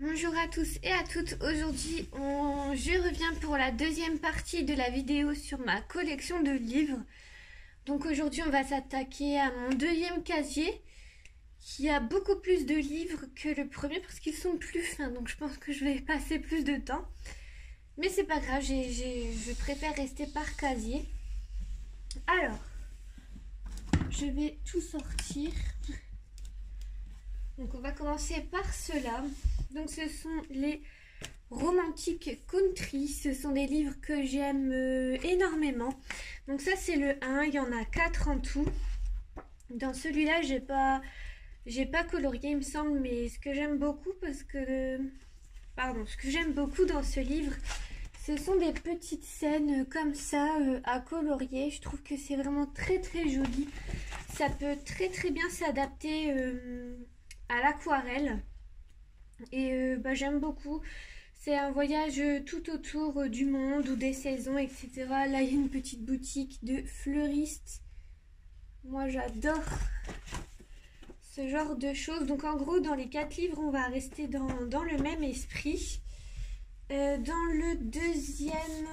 Bonjour à tous et à toutes, aujourd'hui je reviens pour la deuxième partie de la vidéo sur ma collection de livres. Donc aujourd'hui on va s'attaquer à mon deuxième casier qui a beaucoup plus de livres que le premier parce qu'ils sont plus fins, donc je pense que je vais passer plus de temps. Mais c'est pas grave, je préfère rester par casier. Alors, je vais tout sortir. Donc on va commencer par cela. Donc ce sont les Romantic Country. Ce sont des livres que j'aime énormément. Donc ça c'est le 1, il y en a 4 en tout. Dans celui-là j'ai pas colorié il me semble, mais ce que j'aime beaucoup ce que j'aime beaucoup dans ce livre, ce sont des petites scènes comme ça à colorier. Je trouve que c'est vraiment très très joli. Ça peut très très bien s'adapter à l'aquarelle et j'aime beaucoup. C'est un voyage tout autour du monde ou des saisons, etc. Là il y a une petite boutique de fleuristes. Moi j'adore ce genre de choses. Donc en gros dans les 4 livres on va rester dans le même esprit. Dans le deuxième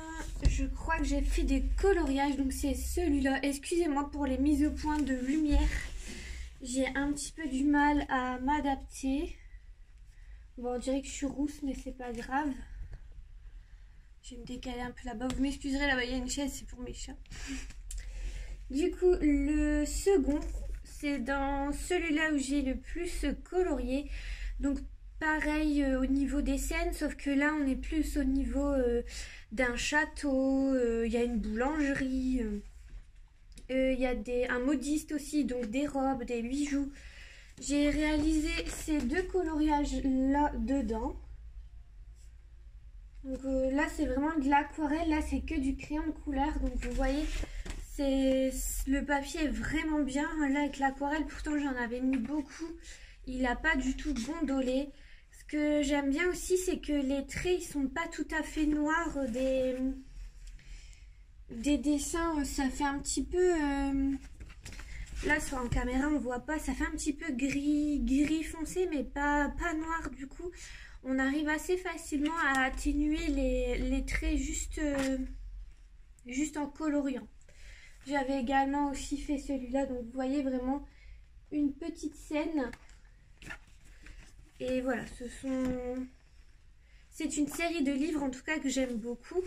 je crois que j'ai fait des coloriages, donc c'est celui-là. Excusez-moi pour les mises au point de lumière. J'ai un petit peu du mal à m'adapter. Bon, on dirait que je suis rousse, mais c'est pas grave. Je vais me décaler un peu là-bas. Vous m'excuserez, là-bas il y a une chaise, c'est pour mes chats. Du coup, le second, c'est dans celui-là où j'ai le plus colorié. Donc pareil au niveau des scènes, sauf que là on est plus au niveau d'un château. Il y a une boulangerie. Il y a un modiste aussi, donc des robes, des bijoux. J'ai réalisé ces 2 coloriages là dedans. Donc là c'est vraiment de l'aquarelle, là c'est que du crayon de couleur. Donc vous voyez, le papier est vraiment bien. Là avec l'aquarelle, pourtant j'en avais mis beaucoup. Il n'a pas du tout gondolé. Ce que j'aime bien aussi, c'est que les traits ils sont pas tout à fait noirs des dessins. Ça fait un petit peu là sur en caméra on voit pas, ça fait un petit peu gris foncé, mais pas noir. Du coup on arrive assez facilement à atténuer les traits juste en coloriant. J'avais également aussi fait celui-là, donc vous voyez vraiment une petite scène. Et voilà, c'est une série de livres en tout cas que j'aime beaucoup.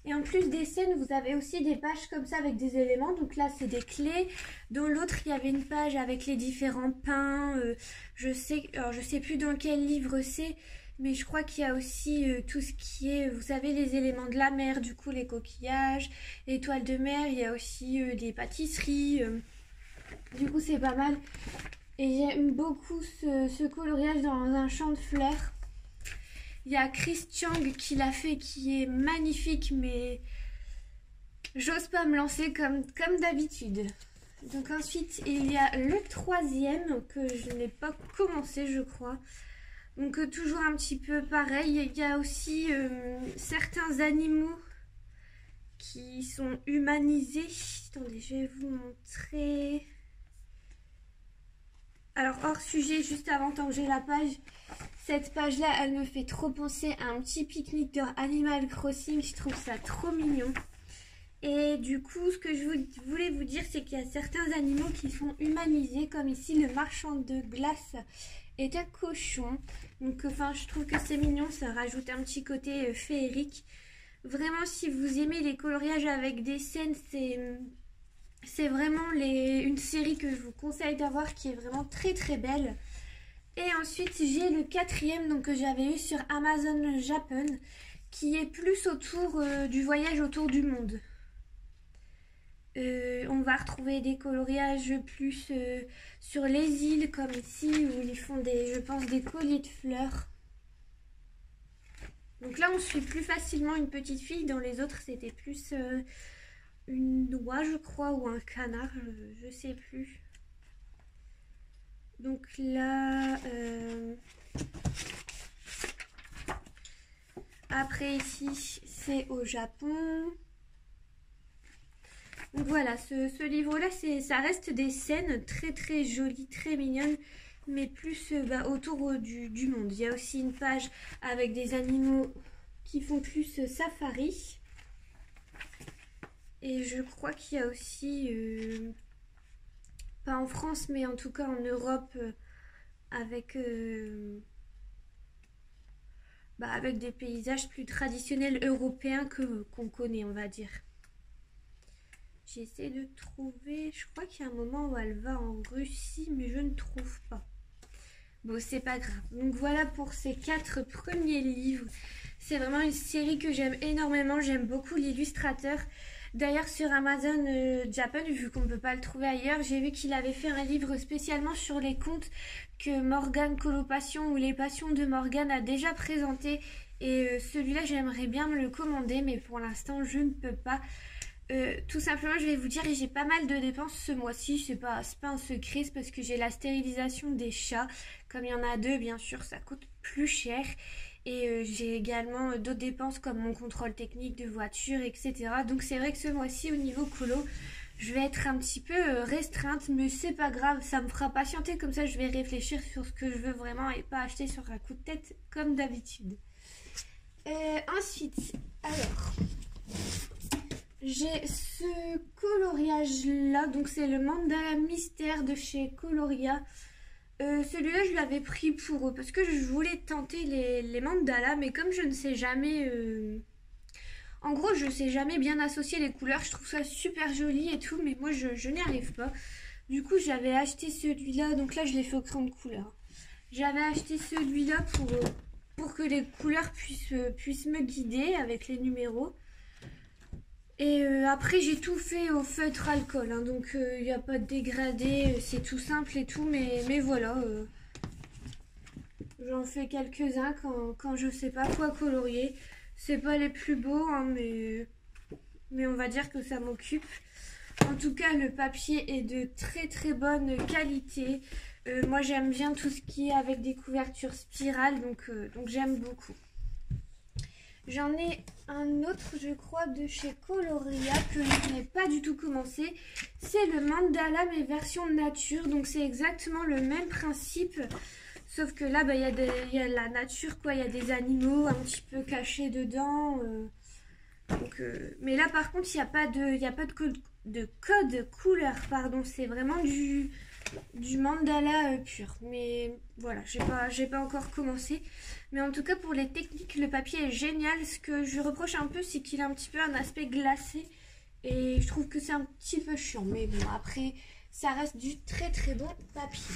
Et en plus des scènes, vous avez aussi des pages comme ça avec des éléments. Donc là, c'est des clés. Dans l'autre, il y avait une page avec les différents pains. Je sais plus dans quel livre c'est, mais je crois qu'il y a aussi tout ce qui est, vous savez, les éléments de la mer, du coup les coquillages, les toiles de mer. Il y a aussi des pâtisseries. Du coup, c'est pas mal. Et j'aime beaucoup ce coloriage dans un champ de fleurs. Il y a Chris Chang qui l'a fait, qui est magnifique, mais j'ose pas me lancer comme d'habitude. Donc ensuite, il y a le troisième que je n'ai pas commencé, je crois. Donc toujours un petit peu pareil. Il y a aussi certains animaux qui sont humanisés. Attendez, je vais vous montrer. Alors hors sujet, juste avant, tant que j'ai la page, cette page-là, elle me fait trop penser à un petit pique-nique de Animal Crossing. Je trouve ça trop mignon. Et du coup, ce que je voulais vous dire, c'est qu'il y a certains animaux qui sont humanisés, comme ici le marchand de glace est un cochon. Donc enfin, je trouve que c'est mignon, ça rajoute un petit côté féerique. Vraiment, si vous aimez les coloriages avec des scènes, c'est vraiment une série que je vous conseille d'avoir, qui est vraiment très très belle. Et ensuite j'ai le 4e, donc que j'avais eu sur Amazon Japan, qui est plus autour du voyage autour du monde. On va retrouver des coloriages plus sur les îles, comme ici où ils font je pense des colliers de fleurs. Donc là on suit plus facilement une petite fille. Dans les autres c'était plus une oie je crois, ou un canard, je sais plus. Donc là après ici c'est au Japon. Donc voilà, ce livre là ça reste des scènes très très jolies, très mignonnes, mais plus autour du monde. Il y a aussi une page avec des animaux qui font plus safari. Et je crois qu'il y a aussi, pas en France, mais en tout cas en Europe, avec, avec des paysages plus traditionnels européens qu'on connaît, on va dire. J'essaie de trouver, je crois qu'il y a un moment où elle va en Russie, mais je ne trouve pas. Bon, c'est pas grave. Donc voilà pour ces 4 premiers livres. C'est vraiment une série que j'aime énormément. J'aime beaucoup l'illustrateur. D'ailleurs, sur Amazon Japan, vu qu'on ne peut pas le trouver ailleurs, j'ai vu qu'il avait fait un livre spécialement sur les contes que Morgane Colopations ou les Passions de Morgane a déjà présenté. Et celui-là, j'aimerais bien me le commander, mais pour l'instant, je ne peux pas. Tout simplement, je vais vous dire, j'ai pas mal de dépenses ce mois-ci. C'est pas un secret, c'est parce que j'ai la stérilisation des chats. Comme il y en a 2, bien sûr, ça coûte plus cher. Et j'ai également d'autres dépenses comme mon contrôle technique de voiture, etc. Donc c'est vrai que ce mois-ci, au niveau colo, je vais être un petit peu restreinte, mais c'est pas grave, ça me fera patienter. Comme ça, je vais réfléchir sur ce que je veux vraiment et pas acheter sur un coup de tête comme d'habitude. Ensuite, alors, j'ai ce coloriage là, donc c'est le mandala mystère de chez Coloria. Celui-là je l'avais pris parce que je voulais tenter les mandalas, mais comme je ne sais jamais, en gros je sais jamais bien associer les couleurs, je trouve ça super joli et tout, mais moi je n'y arrive pas. Du coup j'avais acheté celui-là, donc là je l'ai fait au crayon de couleur. J'avais acheté celui-là pour que les couleurs puissent me guider avec les numéros. Et après j'ai tout fait au feutre alcool, hein, donc il n'y a pas de dégradé, c'est tout simple et tout, mais voilà. J'en fais quelques-uns quand je sais pas quoi colorier. C'est pas les plus beaux, hein, mais on va dire que ça m'occupe. En tout cas, le papier est de très très bonne qualité. Moi j'aime bien tout ce qui est avec des couvertures spirales, donc j'aime beaucoup. J'en ai un autre, je crois, de chez Coloria que je n'ai pas du tout commencé. C'est le mandala, mais version nature. Donc c'est exactement le même principe. Sauf que là, il y a la nature, quoi. Il y a des animaux un petit peu cachés dedans. Mais là, par contre, il n'y a pas de code couleur, pardon. C'est vraiment du mandala pur. Mais voilà, j'ai pas encore commencé. Mais en tout cas, pour les techniques, le papier est génial. Ce que je reproche un peu, c'est qu'il a un petit peu un aspect glacé. Et je trouve que c'est un petit peu chiant. Mais bon, après, ça reste du très très bon papier.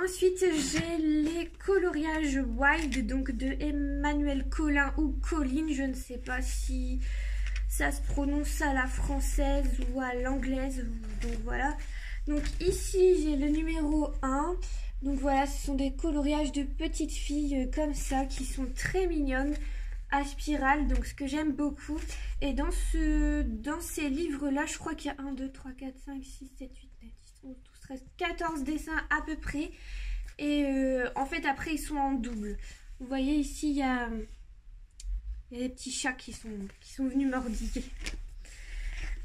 Ensuite, j'ai les coloriages Wild, donc de Emmanuel Collin ou Colline. Je ne sais pas si ça se prononce à la française ou à l'anglaise. Donc voilà. Donc ici, j'ai le numéro 1. Donc voilà, ce sont des coloriages de petites filles comme ça qui sont très mignonnes à spirale, donc ce que j'aime beaucoup. Et dans ces livres-là, je crois qu'il y a 1, 2, 3, 4, 5, 6, 7, 8, 9, 10, 11, 12, 13, 14 dessins à peu près. Et en fait, après, ils sont en double. Vous voyez ici, il y a des petits chats qui sont venus mordiller.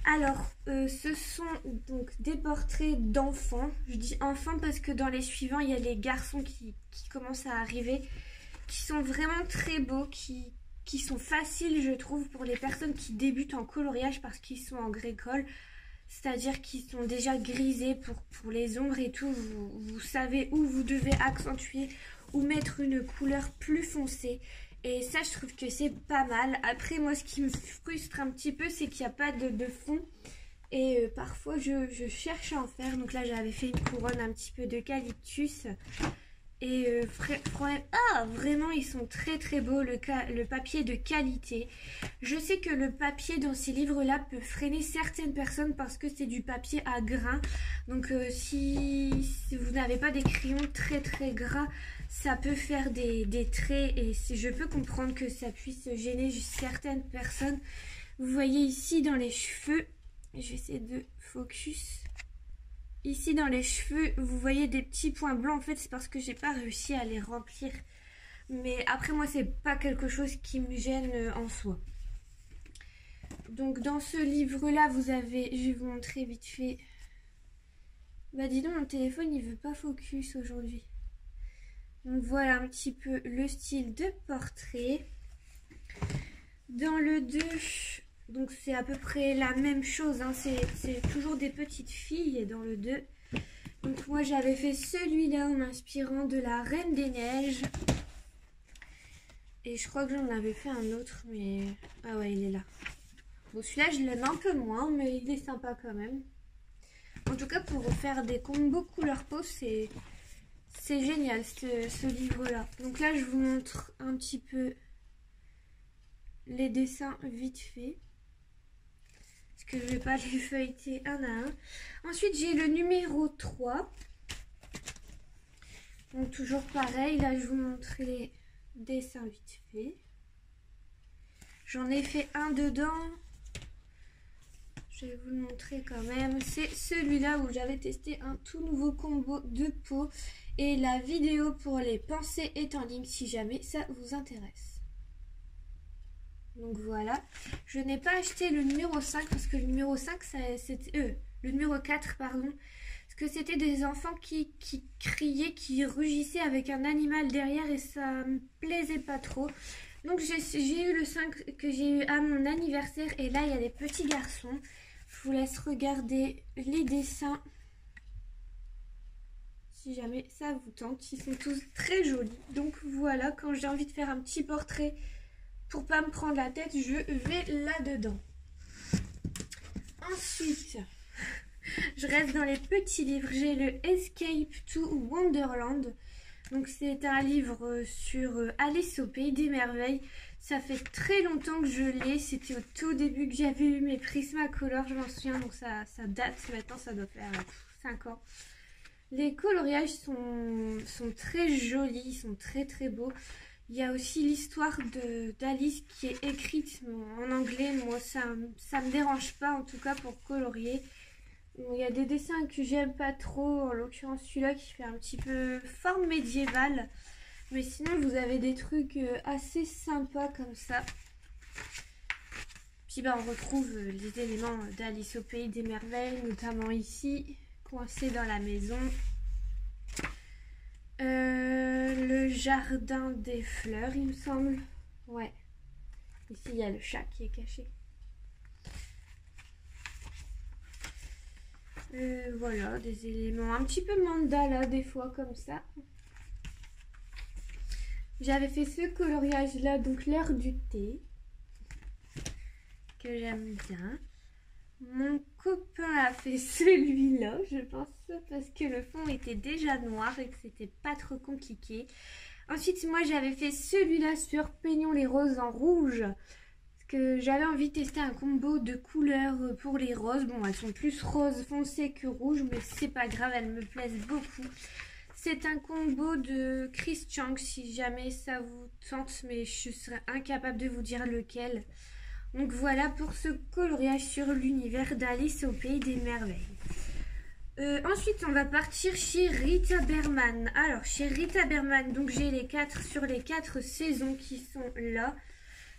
Alors, ce sont donc des portraits d'enfants. Je dis enfants parce que dans les suivants, il y a les garçons qui commencent à arriver, qui sont vraiment très beaux, qui sont faciles, je trouve, pour les personnes qui débutent en coloriage parce qu'ils sont en grey-coll. C'est-à-dire qu'ils sont déjà grisés pour les ombres et tout. Vous savez où vous devez accentuer ou mettre une couleur plus foncée. Et ça, je trouve que c'est pas mal. Après, moi, ce qui me frustre un petit peu, c'est qu'il n'y a pas de fond. Et parfois, je cherche à en faire. Donc là, j'avais fait une couronne un petit peu d'eucalyptus. Et vraiment, ils sont très très beaux. Le papier de qualité. Je sais que le papier dans ces livres-là peut freiner certaines personnes parce que c'est du papier à grains. Donc si vous n'avez pas des crayons très très gras, ça peut faire des traits et je peux comprendre que ça puisse gêner certaines personnes. Vous voyez ici dans les cheveux, je vais essayer de focus. Ici dans les cheveux, vous voyez des petits points blancs. En fait, c'est parce que j'ai pas réussi à les remplir. Mais après, moi, c'est pas quelque chose qui me gêne en soi. Donc dans ce livre-là, vous avez, je vais vous montrer vite fait. Bah dis donc, mon téléphone il veut pas focus aujourd'hui. Donc voilà un petit peu le style de portrait. Dans le 2, donc c'est à peu près la même chose, hein. C'est toujours des petites filles dans le 2. Donc moi j'avais fait celui-là en m'inspirant de la Reine des Neiges. Et je crois que j'en avais fait un autre, mais... Ah ouais, il est là. Bon, celui-là, je l'aime un peu moins, mais il est sympa quand même. En tout cas, pour faire des combos couleur peau, c'est génial, ce livre-là. Donc là, je vous montre un petit peu les dessins vite fait. Parce que je ne vais pas les feuilleter un à un. Ensuite, j'ai le numéro 3. Donc toujours pareil, là, je vous montre les dessins vite fait. J'en ai fait un dedans. Je vais vous le montrer quand même. C'est celui-là où j'avais testé un tout nouveau combo de peau. Et la vidéo pour les pensées est en ligne si jamais ça vous intéresse. Donc voilà. Je n'ai pas acheté le numéro 5 parce que le numéro 5, c'était... le numéro 4, pardon. Parce que c'était des enfants qui criaient, qui rugissaient avec un animal derrière et ça me plaisait pas trop. Donc j'ai eu le 5 que j'ai eu à mon anniversaire et là il y a des petits garçons. Je vous laisse regarder les dessins si jamais ça vous tente. Ils sont tous très jolis. Donc voilà, quand j'ai envie de faire un petit portrait pour pas me prendre la tête, je vais là-dedans. Ensuite, je reste dans les petits livres. J'ai le Escape to Wonderland. Donc c'est un livre sur Alice au Pays des Merveilles. Ça fait très longtemps que je l'ai. C'était au tout début que j'avais eu mes Prismacolor, je m'en souviens. Donc ça date maintenant, ça doit faire 5 ans. Les coloriages sont très jolis, ils sont très très beaux. Il y a aussi l'histoire d'Alice qui est écrite en anglais. Moi ça me dérange pas en tout cas pour colorier. Il y a des dessins que j'aime pas trop, en l'occurrence celui-là qui fait un petit peu forme médiévale. Mais sinon vous avez des trucs assez sympas comme ça. Puis on retrouve les éléments d'Alice au Pays des Merveilles, notamment ici, coincé dans la maison. Le jardin des fleurs, il me semble. Ouais. Ici il y a le chat qui est caché. Voilà, des éléments un petit peu mandala des fois comme ça. J'avais fait ce coloriage là, donc l'heure du thé, que j'aime bien. Mon copain a fait celui-là, je pense, parce que le fond était déjà noir et que c'était pas trop compliqué. Ensuite, moi j'avais fait celui-là sur Peignons les roses en rouge. Que j'avais envie de tester un combo de couleurs pour les roses. Bon, elles sont plus rose foncé que rouge, mais c'est pas grave, elles me plaisent beaucoup. C'est un combo de Chris Chang, si jamais ça vous tente, mais je serais incapable de vous dire lequel. Donc voilà pour ce coloriage sur l'univers d'Alice au Pays des Merveilles. Ensuite, on va partir chez Rita Berman. Alors, chez Rita Berman, donc j'ai les 4 sur les 4 saisons qui sont là.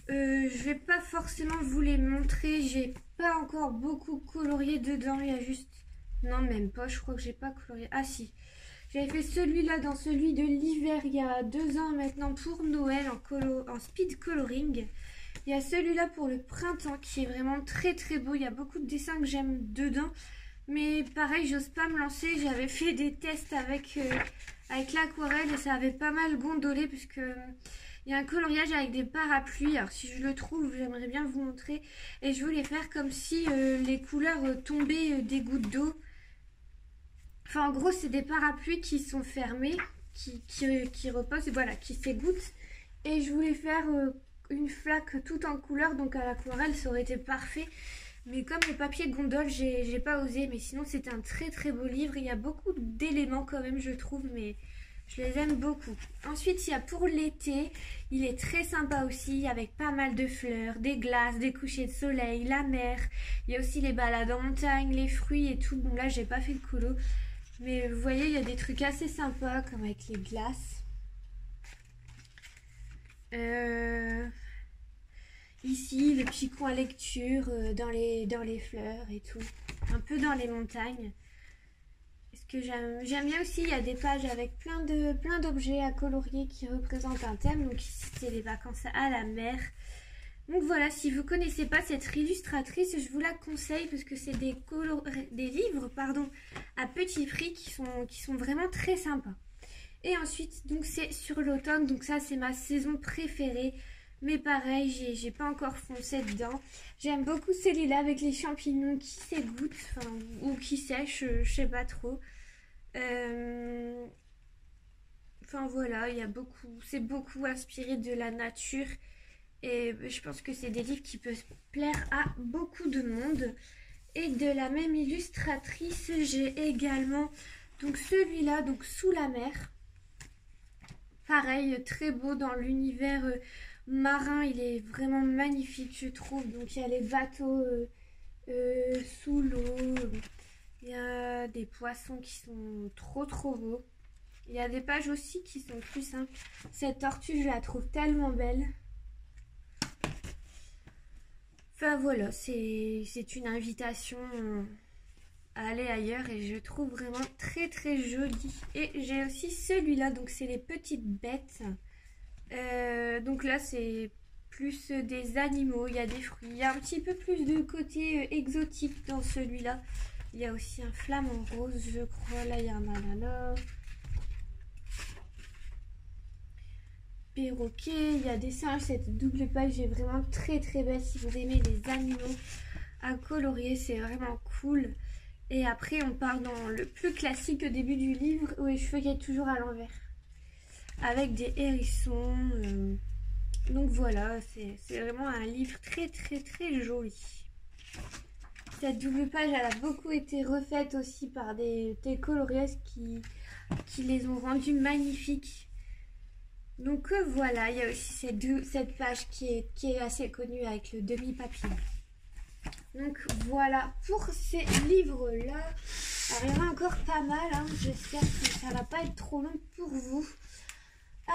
Je vais pas forcément vous les montrer, j'ai pas encore beaucoup colorié dedans, il y a juste... Non, même pas, je crois que j'ai pas colorié. Ah si, j'avais fait celui-là dans celui de l'hiver il y a 2 ans maintenant pour Noël en speed coloring. Il y a celui-là pour le printemps qui est vraiment très très beau, il y a beaucoup de dessins que j'aime dedans. Mais pareil, j'ose pas me lancer, j'avais fait des tests avec l'aquarelle et ça avait pas mal gondolé puisque... Il y a un coloriage avec des parapluies. Alors si je le trouve, j'aimerais bien vous montrer. Et je voulais faire comme si les couleurs tombaient des gouttes d'eau. Enfin en gros c'est des parapluies qui sont fermés, qui reposent, et voilà, qui s'égouttent. Et je voulais faire une flaque tout en couleur, donc à l'aquarelle ça aurait été parfait. Mais comme le papier gondole, j'ai pas osé. Mais sinon c'est un très très beau livre. Il y a beaucoup d'éléments quand même je trouve, mais... Je les aime beaucoup. Ensuite, il y a pour l'été, il est très sympa aussi, avec pas mal de fleurs, des glaces, des couchers de soleil, la mer. Il y a aussi les balades en montagne, les fruits et tout. Bon, là, j'ai pas fait le colo. Mais vous voyez, il y a des trucs assez sympas, comme avec les glaces. Ici, le petit coin lecture dans les fleurs et tout. Un peu dans les montagnes. que j'aime bien aussi. Il y a des pages avec plein d'objets à colorier qui représentent un thème. Donc ici c'est les vacances à la mer. Donc voilà, si vous connaissez pas cette illustratrice, je vous la conseille parce que c'est des livres à petit prix qui sont vraiment très sympas. Et ensuite, donc c'est sur l'automne, donc ça c'est ma saison préférée. Mais pareil, j'ai pas encore foncé dedans. J'aime beaucoup celui-là avec les champignons qui s'égouttent, ou qui sèchent, je sais pas trop. Enfin voilà, c'est beaucoup inspiré de la nature. Et je pense que c'est des livres qui peuvent plaire à beaucoup de monde. Et de la même illustratrice, j'ai également donc celui-là, donc Sous la mer. Pareil, très beau dans l'univers marin, il est vraiment magnifique je trouve. Donc il y a les bateaux sous l'eau, il y a des poissons qui sont trop beaux. Il y a des pages aussi qui sont plus simples. Cette tortue, je la trouve tellement belle. Enfin voilà, c'est une invitation à aller ailleurs et je trouve vraiment très joli. Et j'ai aussi celui-là, donc c'est les petites bêtes. Donc là c'est plus des animaux, il y a des fruits, il y a un petit peu plus de côté exotique dans celui-là. Il y a aussi un flamant rose je crois, là il y a un ananas. Perroquet, il y a des singes, cette double page est vraiment très belle si vous aimez les animaux à colorier, c'est vraiment cool. Et après on part dans le plus classique au début du livre où les feuillettes toujours à l'envers avec des hérissons. Donc voilà, c'est vraiment un livre très joli. Cette double page elle a beaucoup été refaite aussi par des colorieuses qui les ont rendues magnifiques. Donc voilà, il y a aussi cette page qui est assez connue avec le demi-papier. Donc voilà pour ces livres-là. Alors il y en a encore pas mal, hein. J'espère que ça va pas être trop long pour vous.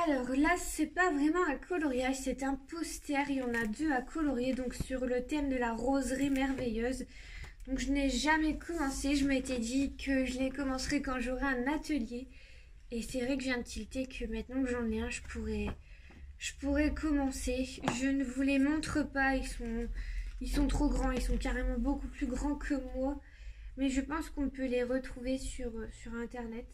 Alors là, c'est pas vraiment un coloriage, c'est un poster. Il y en a 2 à colorier, donc sur le thème de la roseraie merveilleuse. Donc je n'ai jamais commencé, je m'étais dit que je les commencerai quand j'aurai un atelier. Et c'est vrai que je viens de tilter que maintenant que j'en ai un, je pourrais commencer. Je ne vous les montre pas, ils sont trop grands, ils sont carrément beaucoup plus grands que moi. Mais je pense qu'on peut les retrouver sur internet.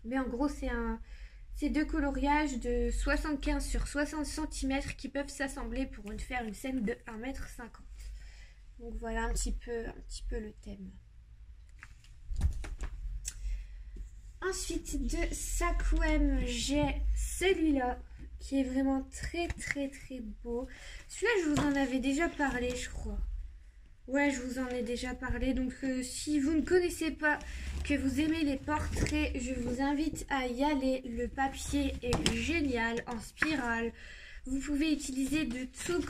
Mais en gros, c'est 2 coloriages de 75 sur 60 cm qui peuvent s'assembler pour faire une scène de 1,50 m. Donc voilà un petit peu le thème. Ensuite de Sakuem, j'ai celui-là qui est vraiment très beau. Celui-là, je vous en avais déjà parlé, je crois. Ouais, je vous en ai déjà parlé. Donc si vous ne connaissez pas, que vous aimez les portraits, je vous invite à y aller. Le papier est génial, en spirale. Vous pouvez utiliser de tout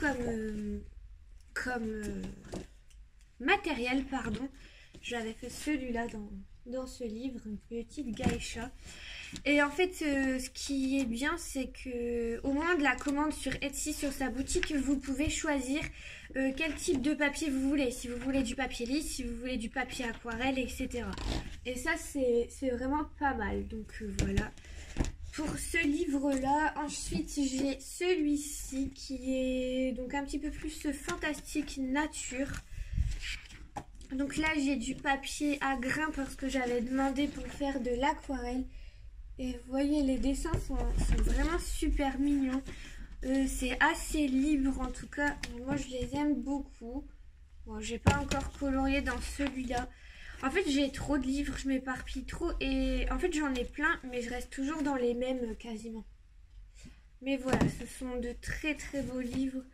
comme matériel, pardon. J'avais fait celui-là dans ce livre, une petite geisha. Et en fait, ce qui est bien, c'est que au moment de la commande sur Etsy, sur sa boutique, vous pouvez choisir quel type de papier vous voulez. Si vous voulez du papier lisse, si vous voulez du papier aquarelle, etc. Et ça, c'est vraiment pas mal. Donc voilà. Pour ce livre-là, ensuite, j'ai celui-ci qui est donc un petit peu plus fantastique nature. Donc là, j'ai du papier à grains parce que j'avais demandé pour faire de l'aquarelle. Et vous voyez, les dessins sont vraiment super mignons. C'est assez libre en tout cas. Moi, je les aime beaucoup. Bon, j'ai pas encore colorié dans celui-là. En fait, j'ai trop de livres, je m'éparpille trop. Et en fait, j'en ai plein, mais je reste toujours dans les mêmes quasiment. Mais voilà, ce sont de très beaux livres.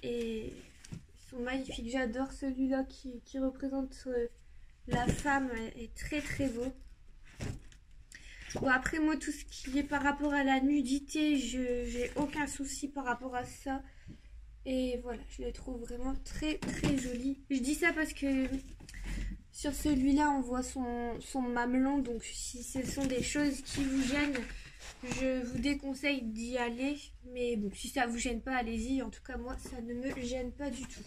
Et ils sont magnifiques. J'adore celui-là qui représente la femme. Est très beau. Bon, après moi, tout ce qui est par rapport à la nudité, j'ai aucun souci par rapport à ça. Et voilà, je les trouve vraiment très jolis. Je dis ça parce que sur celui-là, on voit son mamelon. Donc si ce sont des choses qui vous gênent, je vous déconseille d'y aller. Mais bon, si ça vous gêne pas, allez-y. En tout cas, moi, ça ne me gêne pas du tout.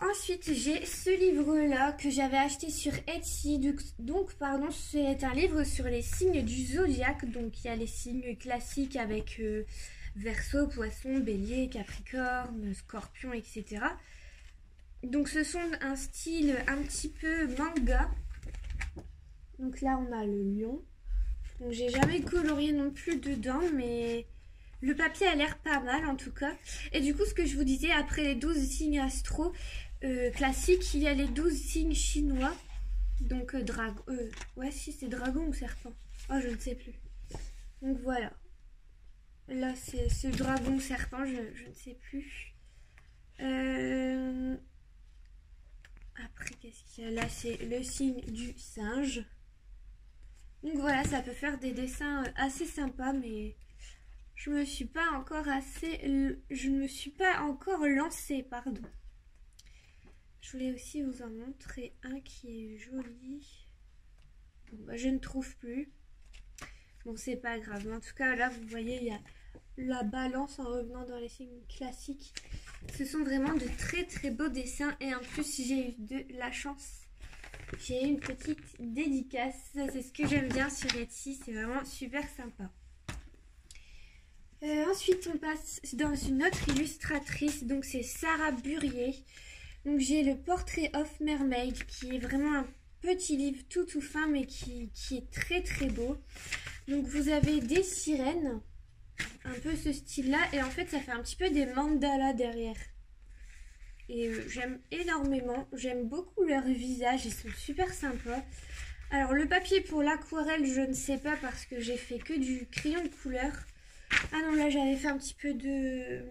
Ensuite, j'ai ce livre-là que j'avais acheté sur Etsy. Donc, pardon, c'est un livre sur les signes du zodiaque. Donc, il y a les signes classiques avec Verseau, Poisson, Bélier, Capricorne, Scorpion, etc. Donc, ce sont un style un petit peu manga. Donc là, on a le lion. Donc, j'ai jamais colorié non plus dedans, mais le papier a l'air pas mal en tout cas. Et du coup, ce que je vous disais, après les 12 signes astro classiques, il y a les 12 signes chinois. Donc, dragon. Ouais, si c'est dragon ou serpent. Oh, je ne sais plus. Donc voilà. Là, c'est ce dragon serpent, je ne sais plus. Après, qu'est-ce qu'il y a là? C'est le signe du singe. Donc voilà, ça peut faire des dessins assez sympas, mais je me suis pas encore lancée, pardon. Je voulais aussi vous en montrer un qui est joli. Bon, bah, je ne trouve plus. Bon, c'est pas grave. Mais en tout cas, là, vous voyez, il y a la balance en revenant dans les signes classiques. Ce sont vraiment de très très beaux dessins. Et en plus, j'ai eu de la chance. J'ai eu une petite dédicace. C'est ce que j'aime bien sur Etsy. C'est vraiment super sympa. Ensuite, on passe dans une autre illustratrice. Donc, c'est Sarah Burier. Donc, j'ai le Portrait of Mermaid qui est vraiment un petit livre tout fin mais qui est très très beau. Donc, vous avez des sirènes. Un peu ce style-là. Et en fait, ça fait un petit peu des mandalas derrière. Et j'aime énormément. J'aime beaucoup leur visage. Ils sont super sympas. Alors, le papier pour l'aquarelle, je ne sais pas parce que j'ai fait que du crayon de couleur. Ah non, là, j'avais fait un petit peu de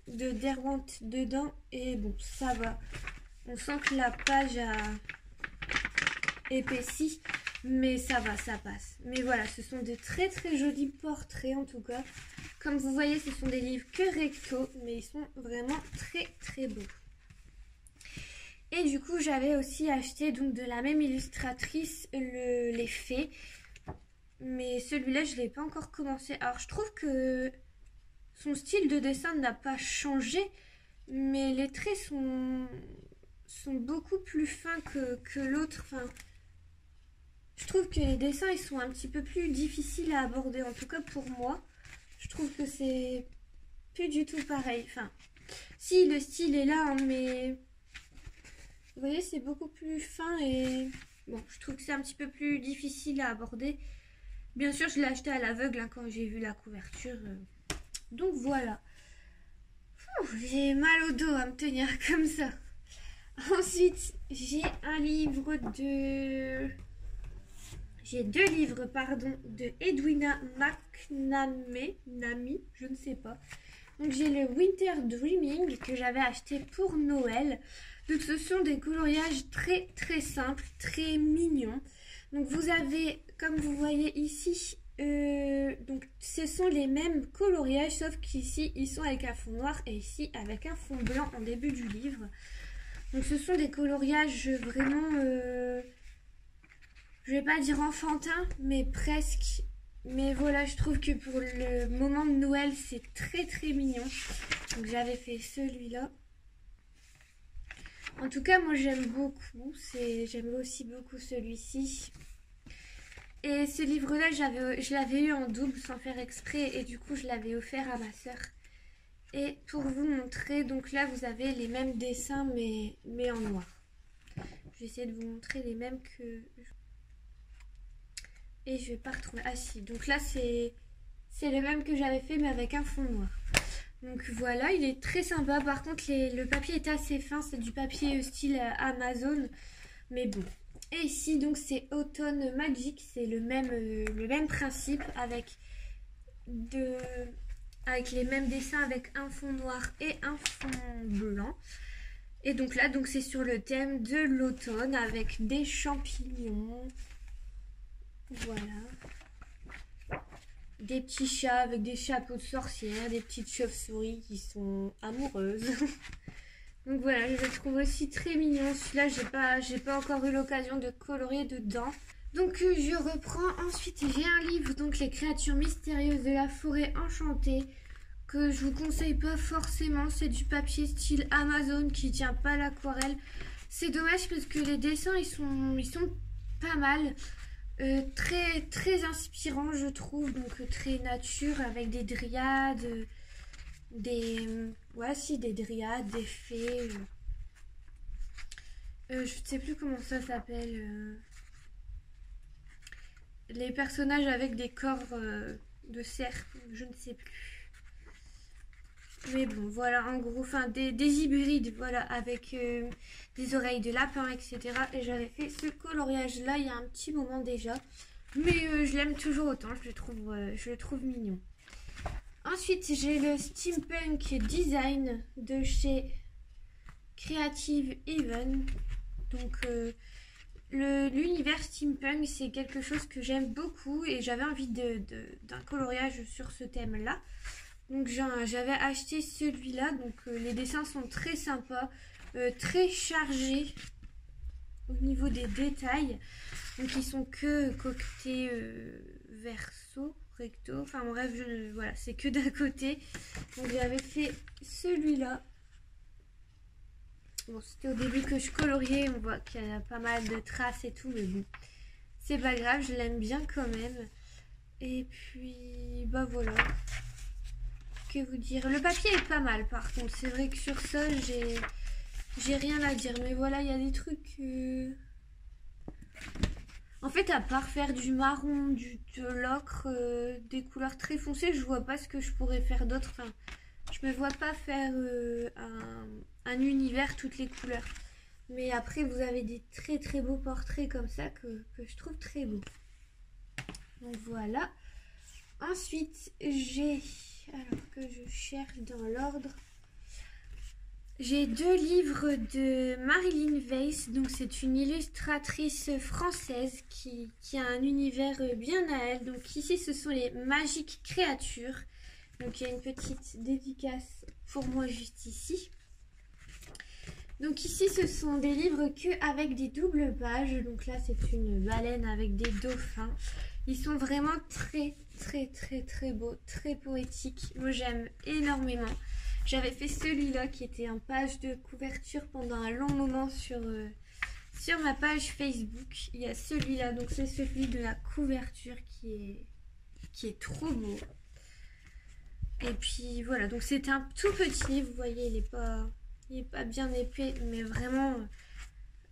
Derwent dedans. Et bon, ça va. On sent que la page a épaissi. Mais ça va, ça passe. Mais voilà, ce sont de très très jolis portraits en tout cas. Comme vous voyez, ce sont des livres que recto, mais ils sont vraiment très très beaux. Et du coup, j'avais aussi acheté donc de la même illustratrice les Fées. Mais celui-là, je ne l'ai pas encore commencé. Alors, je trouve que son style de dessin n'a pas changé, mais les traits sont beaucoup plus fins que l'autre. Enfin, je trouve que les dessins, ils sont un petit peu plus difficiles à aborder, en tout cas pour moi. Je trouve que c'est plus du tout pareil. Enfin, si, le style est là, hein, mais vous voyez, c'est beaucoup plus fin et bon, je trouve que c'est un petit peu plus difficile à aborder. Bien sûr, je l'ai acheté à l'aveugle hein, quand j'ai vu la couverture. Donc voilà. J'ai mal au dos à me tenir comme ça. Ensuite, j'ai deux livres, pardon, de Edwina McNamee, je ne sais pas. Donc j'ai le Winter Dreaming que j'avais acheté pour Noël. Donc ce sont des coloriages très très simples, très mignons. Donc vous avez, comme vous voyez ici, donc ce sont les mêmes coloriages sauf qu'ici ils sont avec un fond noir et ici avec un fond blanc en début du livre. Donc ce sont des coloriages vraiment, je vais pas dire enfantin, mais presque. Mais voilà, je trouve que pour le moment de Noël, c'est très très mignon. Donc j'avais fait celui-là. En tout cas, moi j'aime beaucoup. J'aime aussi beaucoup celui-ci. Et ce livre-là, je l'avais eu en double sans faire exprès. Et du coup, je l'avais offert à ma soeur. Et pour vous montrer, donc là, vous avez les mêmes dessins, mais en noir. Je vais essayer de vous montrer les mêmes que... Et je vais pas retrouver. Ah si, donc là c'est le même que j'avais fait mais avec un fond noir. Donc voilà, il est très sympa. Par contre le papier est assez fin, c'est du papier style Amazon. Mais bon. Et ici donc c'est Autumn Magic, c'est le même principe avec les mêmes dessins avec un fond noir et un fond blanc. Et donc là donc c'est sur le thème de l'automne avec des champignons. Voilà. Des petits chats avec des chapeaux de sorcières, des petites chauves-souris qui sont amoureuses. Donc voilà, je le trouve aussi très mignon. Celui-là, j'ai pas encore eu l'occasion de colorier dedans. Donc je reprends. Ensuite, j'ai un livre, donc Les créatures mystérieuses de la forêt enchantée, que je vous conseille pas forcément. C'est du papier style Amazon qui tient pas l'aquarelle. C'est dommage parce que les dessins ils sont pas mal. Très très inspirants je trouve, donc très nature avec des dryades, des dryades, des fées. Je ne sais plus comment ça s'appelle. Les personnages avec des corps de cerf, je ne sais plus. Mais bon, voilà, en gros, enfin des hybrides, voilà, avec des oreilles de lapin, etc. Et j'avais fait ce coloriage-là il y a un petit moment déjà. Mais je l'aime toujours autant, je le trouve mignon. Ensuite, j'ai le Steampunk Design de chez Creative Even. Donc, l'univers steampunk, c'est quelque chose que j'aime beaucoup et j'avais envie d'un coloriage sur ce thème-là. Donc, j'avais acheté celui-là. Donc, les dessins sont très sympas, très chargés au niveau des détails. Donc, ils sont que côté verso, recto. Enfin, bref, voilà, c'est que d'un côté. Donc, j'avais fait celui-là. Bon, c'était au début que je coloriais, on voit qu'il y a pas mal de traces et tout, mais bon, c'est pas grave, je l'aime bien quand même. Et puis, bah voilà. Que vous dire, le papier est pas mal par contre, c'est vrai que sur ça, j'ai rien à dire, mais voilà, il y a des trucs... En fait, à part faire du marron, de l'ocre, des couleurs très foncées, je vois pas ce que je pourrais faire d'autre. Enfin, je me vois pas faire un univers toutes les couleurs. Mais après, vous avez des très très beaux portraits comme ça que je trouve très beaux. Donc voilà. Ensuite, j'ai... Alors que je cherche dans l'ordre... J'ai 2 livres de Marilyn Weiss, donc c'est une illustratrice française qui a un univers bien à elle. Donc ici ce sont les magiques créatures. Donc il y a une petite dédicace pour moi juste ici. Donc ici ce sont des livres avec des doubles pages. Donc là c'est une baleine avec des dauphins. Ils sont vraiment très très très très beaux, très poétiques. Moi j'aime énormément. J'avais fait celui-là qui était en page de couverture pendant un long moment sur ma page Facebook. Il y a celui-là, donc c'est celui de la couverture qui est trop beau. Et puis voilà, donc c'est un tout petit livre, vous voyez, il est pas bien épais, mais vraiment,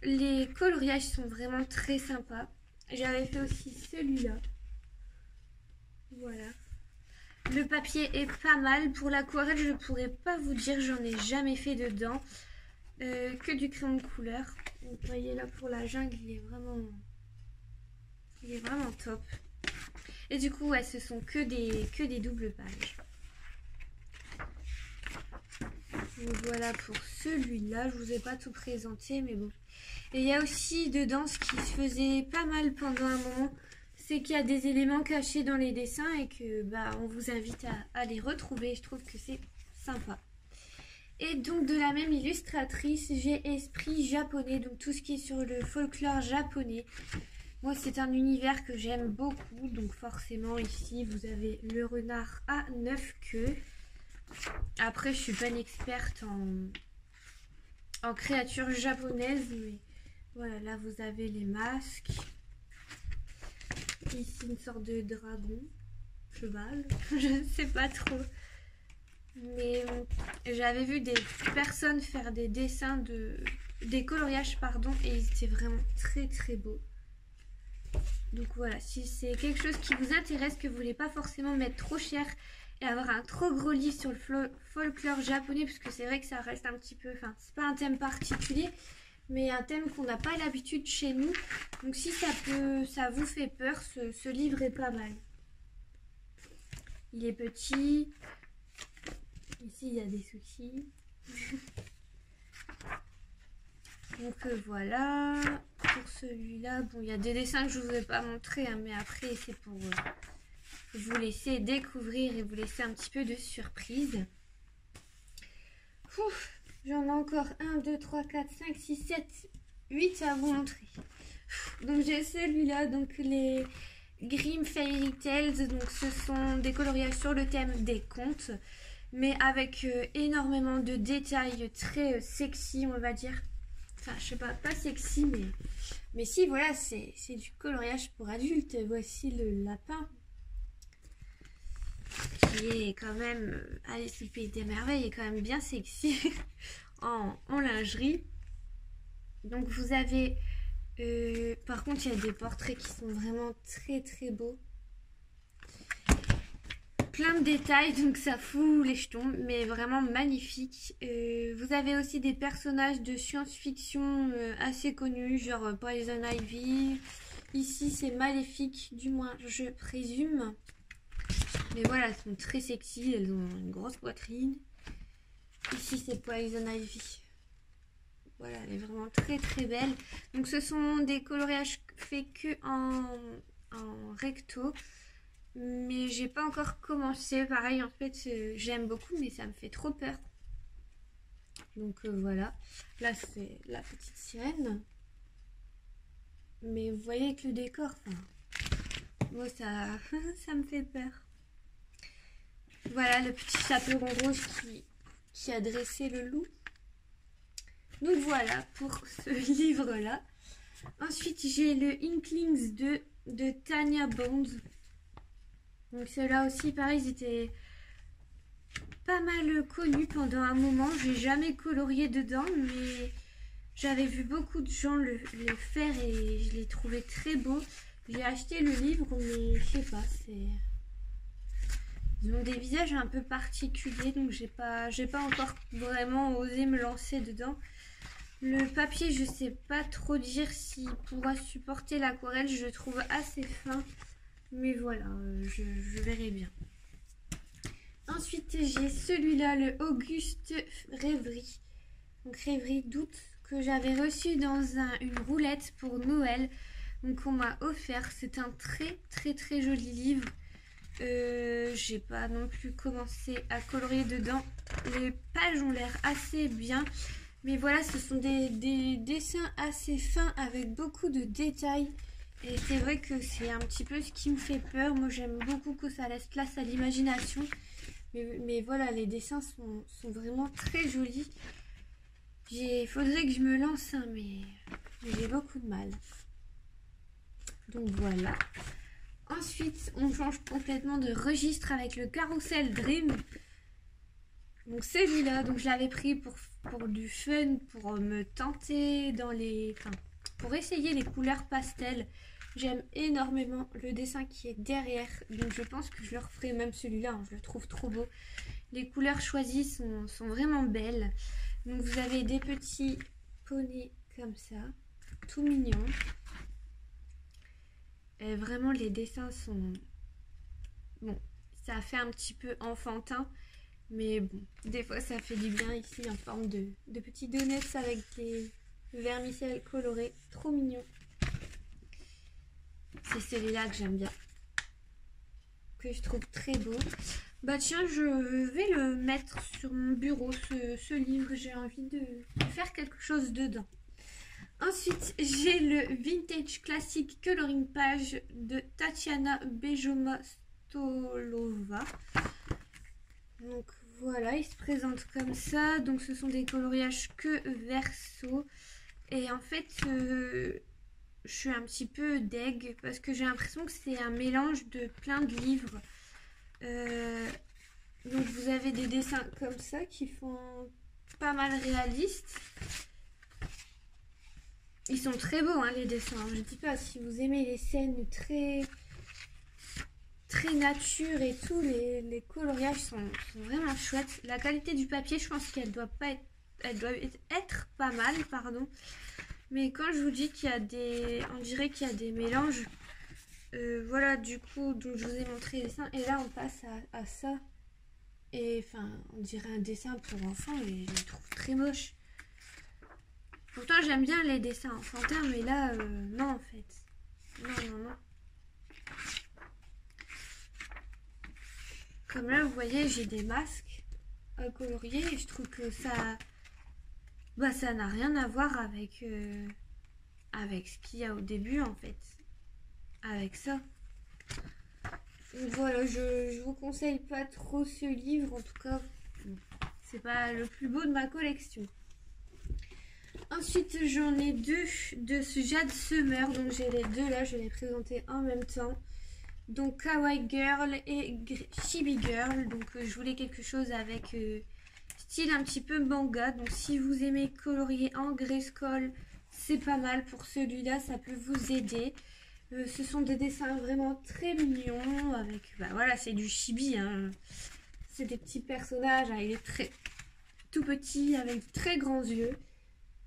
les coloriages sont vraiment très sympas. J'avais fait aussi celui-là. Voilà. Le papier est pas mal. Pour l'aquarelle, je pourrais pas vous dire, j'en ai jamais fait dedans. Que du crayon de couleur. Donc, vous voyez là pour la jungle, il est vraiment top. Et du coup, ouais, ce sont que des doubles pages. Donc voilà pour celui-là. Je vous ai pas tout présenté, mais bon. Et il y a aussi dedans ce qui se faisait pas mal pendant un moment. C'est qu'il y a des éléments cachés dans les dessins et que on vous invite à les retrouver. Je trouve que c'est sympa. Et donc de la même illustratrice, j'ai Esprit japonais, donc tout ce qui est sur le folklore japonais. Moi c'est un univers que j'aime beaucoup, donc forcément ici vous avez le renard à 9 queues. Après je suis pas une experte en créatures japonaises, mais voilà, là vous avez les masques. Ici une sorte de dragon, cheval, je ne sais pas trop. Mais j'avais vu des personnes faire des dessins des coloriages pardon, et ils étaient vraiment très très beaux. Donc voilà, si c'est quelque chose qui vous intéresse, que vous voulez pas forcément mettre trop cher et avoir un trop gros livre sur le folklore japonais, parce que c'est vrai que ça reste un petit peu, enfin c'est pas un thème particulier, mais un thème qu'on n'a pas l'habitude chez nous. Donc si ça vous fait peur, ce livre est pas mal. Il est petit. Ici il y a des soucis. Donc voilà. Pour celui-là, bon il y a des dessins que je ne vous ai pas montrés, hein, mais après c'est pour vous laisser découvrir et vous laisser un petit peu de surprise. Ouf. J'en ai encore 1, 2, 3, 4, 5, 6, 7, 8 à vous montrer. Donc j'ai celui-là, donc les Grimm Fairy Tales. Donc ce sont des coloriages sur le thème des contes. mais avec énormément de détails très sexy, on va dire. Enfin, je sais pas sexy, mais si, voilà, c'est du coloriage pour adultes. Voici le lapin, qui est quand même, Alice au Pays des Merveilles, est quand même bien sexy en lingerie. Donc vous avez, par contre, il y a des portraits qui sont vraiment très très beaux. Plein de détails, donc ça fout les jetons, mais vraiment magnifique. Vous avez aussi des personnages de science-fiction assez connus, genre Poison Ivy. Ici, c'est Maléfique, du moins, je présume. Mais voilà, elles sont très sexy, elles ont une grosse poitrine. Ici, c'est Poison Ivy. Voilà, elle est vraiment très très belle. Donc, ce sont des coloriages faits que en recto. Mais j'ai pas encore commencé. Pareil, en fait, j'aime beaucoup, mais ça me fait trop peur. Donc voilà. Là, c'est la petite sirène. Mais vous voyez que le décor, moi, ça me fait peur. Voilà le petit chaperon rouge qui a dressé le loup. Donc voilà pour ce livre-là. Ensuite, j'ai le Inklings de Tanya Bond. Donc ceux-là aussi, pareil, ils étaient pas mal connus pendant un moment. J'ai jamais colorié dedans, mais j'avais vu beaucoup de gens le faire et je l'ai trouvé très beau. J'ai acheté le livre, mais je sais pas, ils ont des visages un peu particuliers, donc j'ai pas encore vraiment osé me lancer dedans. Le papier, je sais pas trop dire s'il pourra supporter l'aquarelle, je le trouve assez fin. Mais voilà, je verrai bien. Ensuite, j'ai celui-là, le Auguste Rêverie. Donc Rêverie d'août, que j'avais reçu dans une roulette pour Noël. Donc on m'a offert. C'est un très très très joli livre. J'ai pas non plus commencé à colorier dedans. Les pages ont l'air assez bien. Mais voilà, ce sont des dessins assez fins avec beaucoup de détails. Et c'est vrai que c'est un petit peu ce qui me fait peur. Moi, j'aime beaucoup que ça laisse place à l'imagination. Mais voilà, les dessins sont vraiment très jolis. Il faudrait que je me lance, hein, mais j'ai beaucoup de mal. Donc voilà. Ensuite, on change complètement de registre avec le Carousel Dream. Donc celui-là, donc je l'avais pris pour du fun, pour me tenter pour essayer les couleurs pastel. J'aime énormément le dessin qui est derrière, donc je pense que je le referai, même celui-là, hein, je le trouve trop beau. Les couleurs choisies sont vraiment belles. Donc vous avez des petits poneys comme ça, tout mignons. Et vraiment les dessins sont... Bon, ça fait un petit peu enfantin, mais bon, des fois ça fait du bien ici en forme de petits donuts avec des vermicelles colorées, trop mignons. C'est celui-là que j'aime bien, que je trouve très beau. Bah tiens, je vais le mettre sur mon bureau, ce livre. J'ai envie de faire quelque chose dedans. Ensuite, j'ai le Vintage Classic Coloring Page de Tatiana Bejoma-Stolova. Donc voilà, il se présente comme ça. Donc ce sont des coloriages que verso. Et en fait... je suis un petit peu deg parce que j'ai l'impression que c'est un mélange de plein de livres. Donc vous avez des dessins comme ça qui font pas mal réalistes. Ils sont très beaux, hein, les dessins. Je dis pas, si vous aimez les scènes très nature et tout, les coloriages sont vraiment chouettes. La qualité du papier, je pense qu'elle doit être pas mal, pardon. Mais quand je vous dis qu'il y a on dirait qu'il y a des mélanges, voilà, du coup, donc je vous ai montré les dessins, et là on passe à ça. Et enfin, on dirait un dessin pour enfants, et je le trouve très moche. Pourtant, j'aime bien les dessins enfantins, mais là, non en fait. Non. Comme là, vous voyez, j'ai des masques à colorier, et je trouve que ça... Bah, ça n'a rien à voir avec ce qu'il y a au début, en fait. Avec ça. Donc voilà, je vous conseille pas trop ce livre. En tout cas, C'est pas le plus beau de ma collection. Ensuite, j'en ai deux de ce Jade Summer. Donc, j'ai les deux là, je vais les présenter en même temps. Donc, Kawaii Girl et Chibi Girl. Donc, je voulais quelque chose avec style un petit peu manga. Donc, si vous aimez colorier en Grayskull, c'est pas mal. Pour celui-là, ça peut vous aider. Ce sont des dessins vraiment très mignons. Avec, bah voilà, c'est du chibi. Hein. C'est des petits personnages. Hein. Il est tout petit avec de très grands yeux.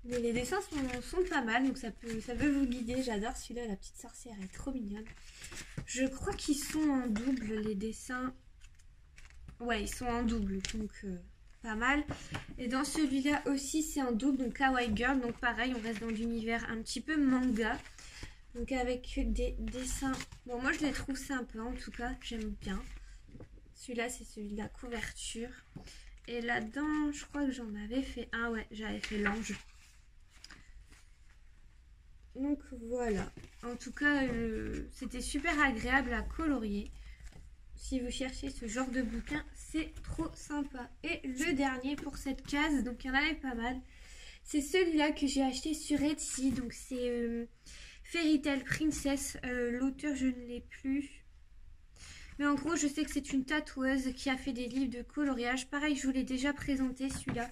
Mais les dessins sont pas mal, donc ça peut vous guider. J'adore celui-là, la petite sorcière est trop mignonne. Je crois qu'ils sont en double, les dessins. Ouais, ils sont en double, donc pas mal. Et dans celui-là aussi, c'est en double, donc Kawaii Girl. Donc pareil, on reste dans l'univers un petit peu manga. Donc avec des dessins... Bon, moi je les trouve sympas, en tout cas, j'aime bien. Celui-là, c'est celui de la couverture. Et là-dedans, je crois que j'en avais fait un. Ouais, j'avais fait l'ange. Donc voilà, en tout cas c'était super agréable à colorier. Si vous cherchez ce genre de bouquin, c'est trop sympa. Et le dernier pour cette case, donc il y en avait pas mal, c'est celui-là que j'ai acheté sur Etsy. Donc c'est Fairy Tail Princess, l'auteur je ne l'ai plus. Mais en gros je sais que c'est une tatoueuse qui a fait des livres de coloriage. Pareil, je vous l'ai déjà présenté celui-là.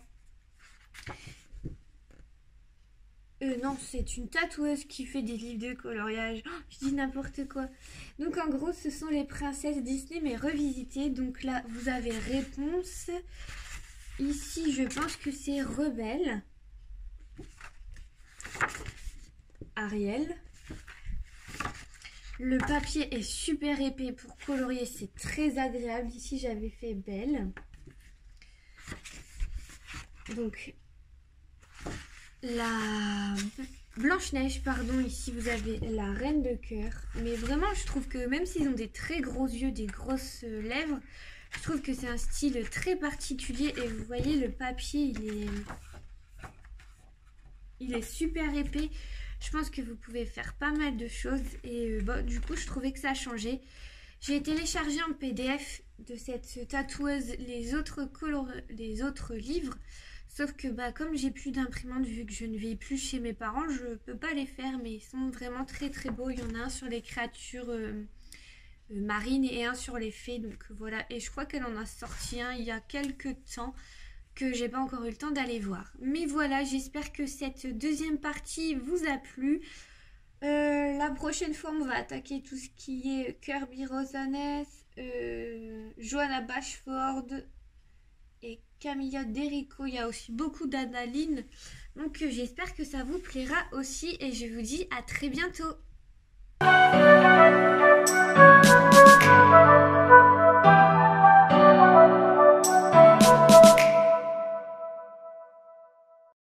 Non, c'est une tatoueuse qui fait des livres de coloriage. Oh, je dis n'importe quoi. Donc en gros, ce sont les princesses Disney mais revisitées. Donc là, vous avez réponse. Ici, je pense que c'est Rebelle. Ariel. Le papier est super épais pour colorier. C'est très agréable. Ici, j'avais fait Belle. Donc... la Blanche-Neige, pardon, ici vous avez la Reine de Cœur. Mais vraiment, je trouve que même s'ils ont des très gros yeux, des grosses lèvres, je trouve que c'est un style très particulier. Et vous voyez, le papier, il est super épais. Je pense que vous pouvez faire pas mal de choses. Et bon, du coup, je trouvais que ça a changé. J'ai téléchargé en PDF de cette tatoueuse les autres livres. Sauf que bah, comme j'ai plus d'imprimante, vu que je ne vis plus chez mes parents, je peux pas les faire. Mais ils sont vraiment très très beaux. Il y en a un sur les créatures marines et un sur les fées. Donc voilà. Et je crois qu'elle en a sorti un il y a quelques temps que j'ai pas encore eu le temps d'aller voir. Mais voilà, j'espère que cette deuxième partie vous a plu. La prochaine fois, on va attaquer tout ce qui est Kirby Rosanes, Johanna Bashford et Camilla Derico. Il y a aussi beaucoup d'Analine. Donc j'espère que ça vous plaira aussi et je vous dis à très bientôt.